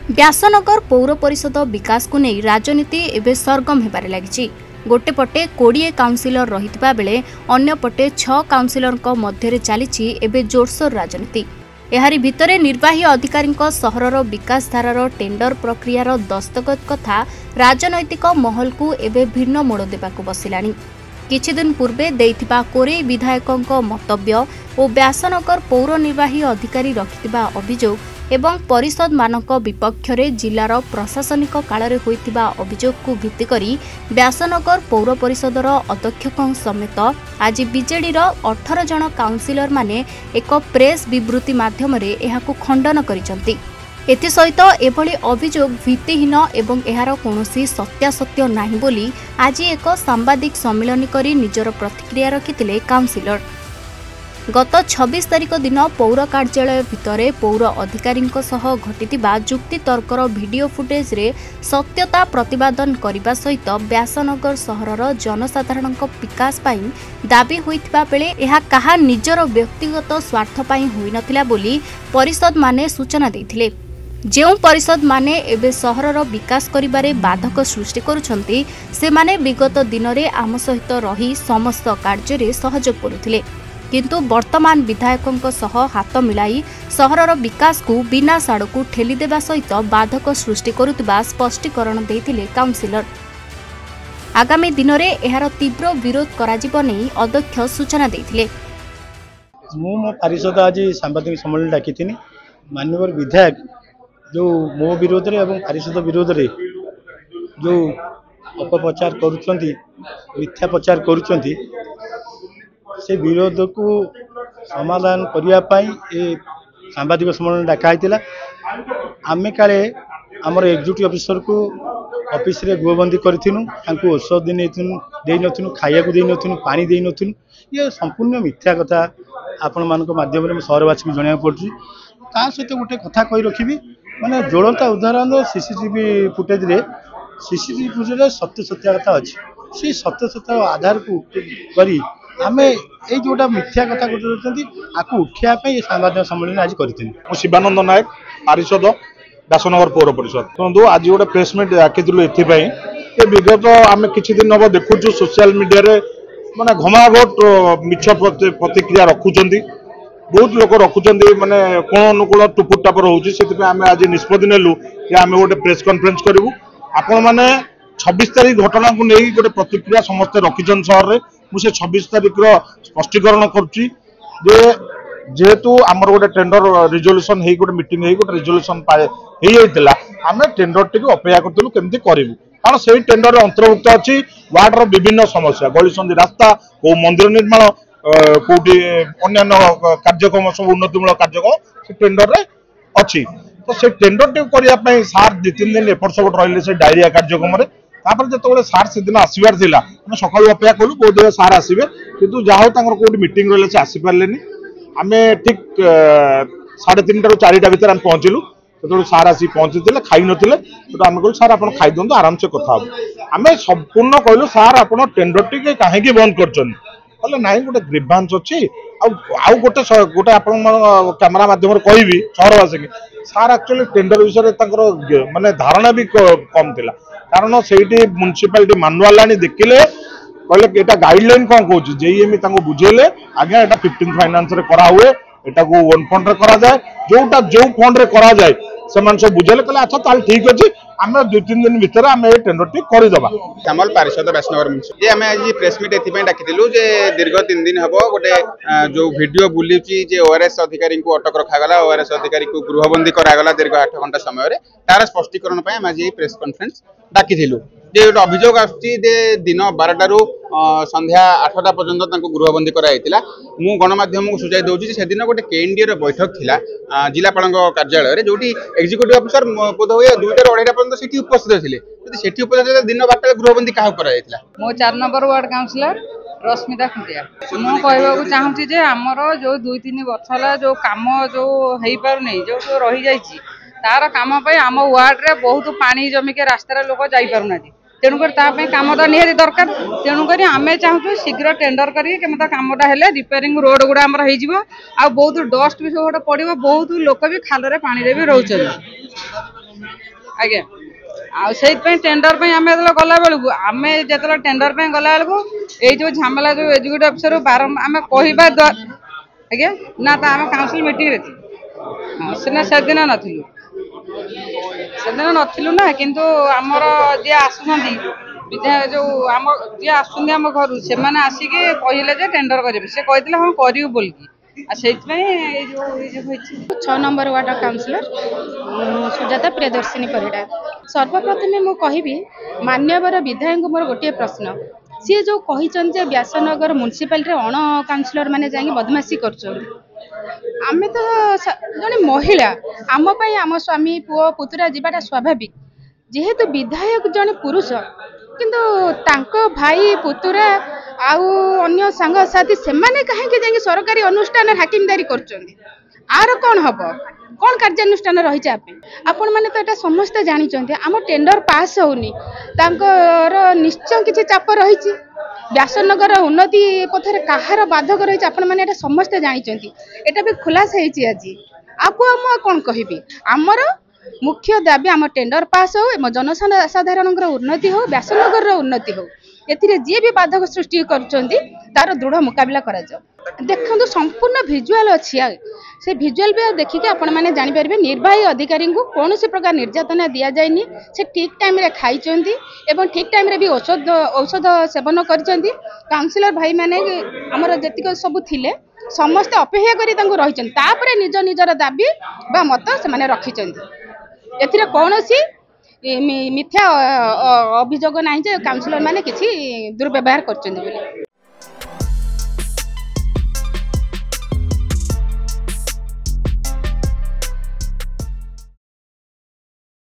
व्यासनगर पौर परिषद विकास को नहीं राजनीति एवं सरगम होबार लगी। गोटे पटे 20 काउंसिलर रहितबा बेले अन्य पटे 6 काउंसिलर मध्य चली एवं जोरसोर राजनीति। एहारी भितरे निर्वाही अधिकारी सहरर विकास धारार टेंडर प्रक्रियार दस्तखत कथा राजनैतिक महल को एवं भिन्न मोड़ देवाक बसिलानी। किछि दिन पूर्वे देइथिबा कोरेई विधायकों मतव्य और व्यासनगर पौर निर्वाही अधिकारी रखिथिबा अभियोग एवं परिषद मानक विपक्ष में जिलार प्रशासनिक काल में होइथिबा अभियोग को भित्ति करी व्यासनगर पौर परिषदर अध्यक्षों समेत आज बीजेडी 18 जन काउंसिलर माने एक प्रेस विवृत्ति माध्यम एहाकु खंडन करिसंती। एथिसहित एभली अभियोग भित्तिहीन एवं एहार कौनसी सत्यासत्य नाही बोली आज एक सांबादिक सम्मेलन करी निजर प्रतिक्रिया रखिथिले काउंसिलर। गत 26 तारिख दिन पौर कार्यालय भितरे पौर अधिकारी घटिथिबा जुक्ति तर्कर वीडियो फुटेज रे सत्यता प्रतिपादन करने सहित व्यासनगर सहरर जनसाधारण विकास पाई दाबी होइथिबा बेले एहा कहा निजर व्यक्तिगत स्वार्थ पाई होई नथिला बोली परिषद माने सूचना देथिले। जेउ परिषद माने एबे सहरर विकास करिबारे बाधक सृष्टि करुछंती से माने विगत दिन रे आम सहित रही समस्त कार्य रे सहयोग करुथिले, किंतु वर्तमान विधायकों सह हाथ मिलाई सहरर विकास को बिना साड़ को ठेली देवा सहित बाधक सृष्टि करुथिबा स्पष्टीकरण देथिले काउंसिलर। आगामी दिन में एहार तीव्र विरोध कराजिब नै अध्यक्ष सूचना देथिले। मो परिषद आज सांबादिक सम्मेलन डाकी माननीय विधायक जो मो विरोध रे एवं परिषद विरोध रे जो अपप्रचार करुछंती मिथ्या प्रचार करुछंती से विरोध को समाधान करने सांबादिक सम्मेलन डाकाई। आमे काले आमर एग्जीक्यूटिव ऑफिसर को ऑफिस रे गृहबंदी करूँ औषध दे नथुनु खाया को दे नथुनु पानी दे नथुनु। ये संपूर्ण मिथ्या कथा आपण मान माध्यम सहरवासी को जनाया पड़ी। ता सहित गोटे कथा कही रखी माने ज्वलंता उदाहरण सीसीटीवी फुटेज रे सीसीटीवी फुटेज सत्य सत्या कथा अच्छी से सत्य सत्य आधार को करी आमे ए जोटा मिथ्या कथा कहते आपको उठाई सांबादिक सम्मेलन आज करते। शिवानंद नायक पारिषद व्यासनगर पौर परिषद शुणु आज गोटे प्रेस मीट डाकिलु ये विगत आम कि दिन हम देखु सोशल मीडिया माने घमाघोट मिछ प्रतिक्रिया रखुंट बहुत लोग रखुंट माने कोण अनुकूल टुपुर टापर होती आम आज निष्पत्ति नेलु कि आम गोटे प्रेस कॉन्फ्रेंस करूँ आपण मैंने 26 तारीख घटना को नहीं गोटे प्रतिक्रिया समस्ते रखिछन सहर में मुझे 26 तारीख स्पष्टीकरण करुच्ची जेहेतु आमर गोटे टेंडर रिजोल्यूशन हो गोटे मीटिंग हो गोटे रिजोल्यूशन होता आम टेंडर टी अपेक्षा करूँ केमती करूँ कारण से टेंडर अंतर्भुक्त अच्छी वार्डर विभिन्न समस्या गलीसंधि रास्ता को मंदिर निर्माण कौटी अन्य कार्यक्रम सब उन्नतिमूलक कार्यक्रम से टेंडर रे अच्छी तो से टेंडर टी करने सार 2-3 दिन एपट सेपट रही से डायरिया कार्यक्रम जो सार से दिन आसबार सका अपेक्षा कलु बहुत सार आसवे कि जहाँ कौट मीटिंग रही से आसीपारे आम ठीक 3:30 ରୁ 4ଟା भितर आम पहुँचलु जो सार आसी पहुँची खाई नथिले तो आम कहलु सार आप खाई दिंतु आराम से कथा आम संपूर्ण कहलु सार आप टेंडर टी कहीं बंद कर ना गोटे ग्रीवांस अच्छी आउ गोटे गोटे आप कैमेरा माध्यम कहबी सहरवासी सार एक्चुअली टेंडर विषय माने धारणा भी कम थिला कारण से म्युनिसिपालिटी मानुआल आनी देखिले कहले एटा गाइडलाइन कौन कहूँ जेईएम बुझेले आज्ञा एटा 15 फाइनान्स रे करा हुए एटा को वन फंड रे करा जाए जोटा जो फंड रे करा जाए से सब बुझेले कहले अच्छा ताल ठीक अछि आम 2-3 दिन भीतर आम ए टेंडर टी कर दबा। श्यामल पारिषद व्यासनगर मुंशी आम आज प्रेस मीट एथि डाकिलु जे दीर्घ 3 दिन हम गोटे जो वीडियो बुलूची जे ओआरएस अधिकारी को अटक रखागला ओआरएस अधिकारी को गृहबंदी करागला दीर्घ 8 घंटा समय तार स्पष्टीकरण आज प्रेस कॉन्फ्रेंस डाकिलु जे गोटे अभियोग आसुची दिन 12 ରୁ संध्या 8टा पर्यंत गृहबंदी कराइला। मु गणमाध्यम को सूचाई दूसरी से दिन गोटे केएनडीए बैठक थिला जिलापाल कार्यालय जो एक्जिक्यूटिव ऑफिसर बोध हुए 2टा ରୁ 2:30 पर्यंत सेठी उपस्थित थे सेठी उपस्थित दिन 12 गृहबंदी क्या कराइला। मो 4 number ward councillor Rashmita Khuntia मु कहवाक चाहूँगी जे आमर जो 2-3 वर्ष है जो कम जो हो पार नहीं जो रही जाइए तार कम आम वार्ड रे बहुत पानी जमिके रास्तार लोक जापार तेणुकर कम तो निहाती दरकार तेणुक आम चाहूँ शीघ्र टेंडर करके कमटा हेले रिपेयरिंग रोड गुड़ा आमर हो बहुत डस्ट भी सब पड़ो बहुत लोक भी खाल पानी भी रोच। आज्ञा आई टेंडर आम गला बेलू आम जो टेंडर गला बेलू ये जो झमेला जो एजुकेटिव अफिसर बारंबार आम कहवा आज्ञा ना तो आम काउंसिल मीटिंग सीना से दिन नथिलु ना किंतु आमर जी आसुँच विधायक जो आम जी आम घर से आसिक कहले टेंडर करेंगे से कहते हाँ करू बोलिकी से 6 number ward councillor Sujata Priyadarshini Parida सर्वप्रथमे मु कहि मान्यवर विधायक मोर गोटे प्रश्न सी जो कही व्यासनगर म्युनिसिपालिटी अण काउंसिलर मैंने जाकि बदमाशी कर आमे तो जड़े महिला आम आम स्वामी पुओ पुतुरा जावाटा स्वाभाविक जेहेतु विधायक जड़े पुरुष किंतु तांको भाई पुतुरा आउ अन्य सांगसाथी से माने कहीं सरकारी अनुष्ठान हाकिमदारी कर कौन हम कौन कार्यानुष्ठान रही आपण मैंने तो यहाँ समस्ते जानी आम टेंडर पास होनी निश्चय किसी चाप रही व्यासनगर उन्नति पथर कहार बाधक रही आपण मैंने समस्ते जानी एटा भी खुलास होती आज आपको कौन कहि आमर मुख्य दाबी आम टेंडर पास हो जनसाधारण उन्नति हो व्यासनगर उन्नति हो एथिरे जी भी बाधक सृष्टि कर दृढ़ मुकाबला करा देखो संपूर्ण भिजुआल अच्छी से भिजुआल भी देखिए आपण मैंने जापर निर्वाही अधिकारी को कौन प्रकार निर्यातना दि जाए से ठीक टाइम रे खाई ठीक टाइम रे भी औषध सेवन कर काउंसिलर भाई मैंने आमर जेतिक सब थिले समस्ते अपेक्षा करी रही निज निजर दाबी बा मत से रखी एथिरे कौन मिथ्या अभियोग ना काउंसिलर मैंने किसी दुर्व्यवहार कर